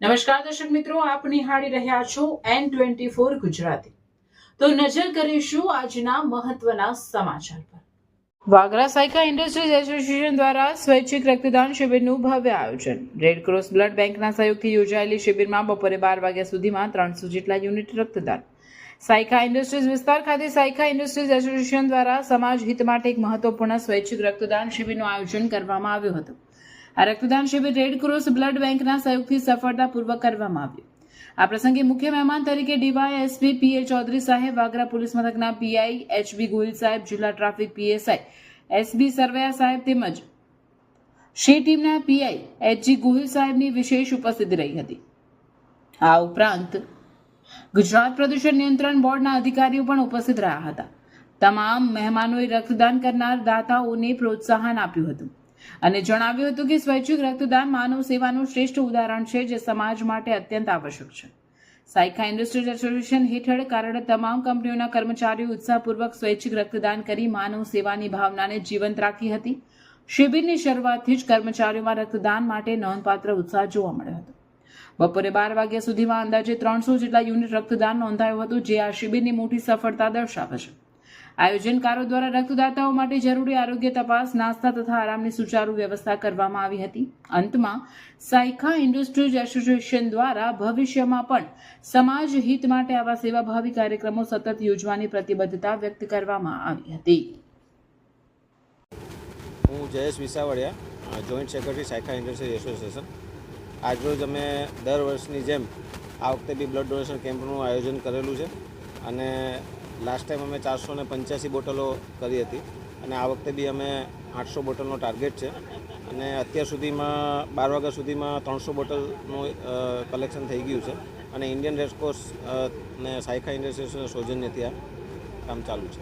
નમસ્કાર દર્શક મિત્રો, આપ નિહાળી રહ્યા છો N24 ગુજરાતી। તો નજર કરીશું આજના મહત્વના સમાચાર પર। વાગરા સાયકા ઇન્ડસ્ટ્રીઝ એસોસિએશન દ્વારા સ્વૈચ્છિક રક્તદાન શિબિરનું ભવ્ય આયોજન। રેડ ક્રોસ બ્લડ બેંકના સહયોગથી યોજાયેલી શિબિરમાં બપોરે 12 વાગ્યા સુધીમાં 300 જેટલા યુનિટ રક્તદાન। સાયકા ઇન્ડસ્ટ્રીઝ વિસ્તાર ખાતે સાયકા ઇન્ડસ્ટ્રીઝ એસોસિએશન દ્વારા સમાજ હિત માટે એક મહત્વપૂર્ણ સ્વૈચ્છિક રક્તદાન શિબિરનું આયોજન કરવામાં આવ્યું હતું। આ રક્તદાન શિબિર રેડ ક્રોસ બ્લડ બેંકના સહયોગથી સફળતાપૂર્વક કરવામાં આવ્યું। આ પ્રસંગે મુખ્ય મહેમાન તરીકે ડીવાયએસપી પીએ ચૌધરી સાહેબ, વાગરા પોલીસ મથકના પીઆઈ એચબી ગોહિલ સાહેબ, જિલ્લા ટ્રાફિક પીએસઆઈ એસબી સરવૈયા સાહેબ તેમજ શી ટીમના પીઆઈ એચજી ગોહિલ સાહેબની વિશેષ ઉપસ્થિતિ રહી હતી। આ ઉપરાંત ગુજરાત પ્રદૂષણ નિયંત્રણ બોર્ડના અધિકારીઓ પણ ઉપસ્થિત રહ્યા હતા। તમામ મહેમાનોએ રક્તદાન કરનાર દાતાઓને પ્રોત્સાહન આપ્યું હતું અને જણાવ્યું હતું કે સ્વૈચ્છિક રક્તદાન માનવ સેવાનું શ્રેષ્ઠ ઉદાહરણ છે, જે સમાજ માટે અત્યંત આવશ્યક છે। સાયકા ઇન્ડસ્ટ્રીઝ એસોસિએશન હેઠળ કાર્યરત તમામ કંપનીઓના કર્મચારીઓ ઉત્સાહપૂર્વક સ્વૈચ્છિક રક્તદાન કરી માનવ સેવાની ભાવનાને જીવંત રાખી હતી। શિબિરની શરૂઆતથી જ કર્મચારીઓમાં રક્તદાન માટે નોંધપાત્ર ઉત્સાહ જોવા મળ્યો હતો। બપોરે 12 વાગ્યા સુધીમાં અંદાજે 300 જેટલા યુનિટ રક્તદાન નોંધાયું હતું, જે આ શિબિરની મોટી સફળતા દર્શાવે છે। આયોજનકારો દ્વારા રક્તદાતાઓ માટે જરૂરી આરોગ્ય તપાસ, નાસ્તા તથા આરામની સુચારુ વ્યવસ્થા કરવામાં આવી હતી। અંતમાં સાયકા ઇન્ડસ્ટ્રીઝ એસોસિએશન દ્વારા ભવિષ્યમાં પણ સમાજ હિત માટે આવા સેવાભાવી કાર્યક્રમો સતત યોજવાની પ્રતિબદ્ધતા વ્યક્ત કરવામાં આવી હતી। હું જયેશ વિસાવડિયા, જોઈન્ટ સેક્રેટરી સાયકા ઇન્ડસ્ટ્રીઝ એસોસિએશન। આજરોજ અમે દર વર્ષની જેમ આ વખતે બી બ્લડ ડોનેશન કેમ્પનું આયોજન કરેલું છે અને લાસ્ટ ટાઈમ અમે 485 બોટલો કરી હતી અને આ વખતે બી અમે 800 બોટલનો ટાર્ગેટ છે અને અત્યાર સુધીમાં 12 વાગ્યા સુધીમાં 300 બોટલનું કલેક્શન થઈ ગયું છે અને ઇન્ડિયન રેડક્રોસ ને સાયકા ઇન્ડસ્ટ્રીઝના સૌજન્યથી આ કામ ચાલુ છે।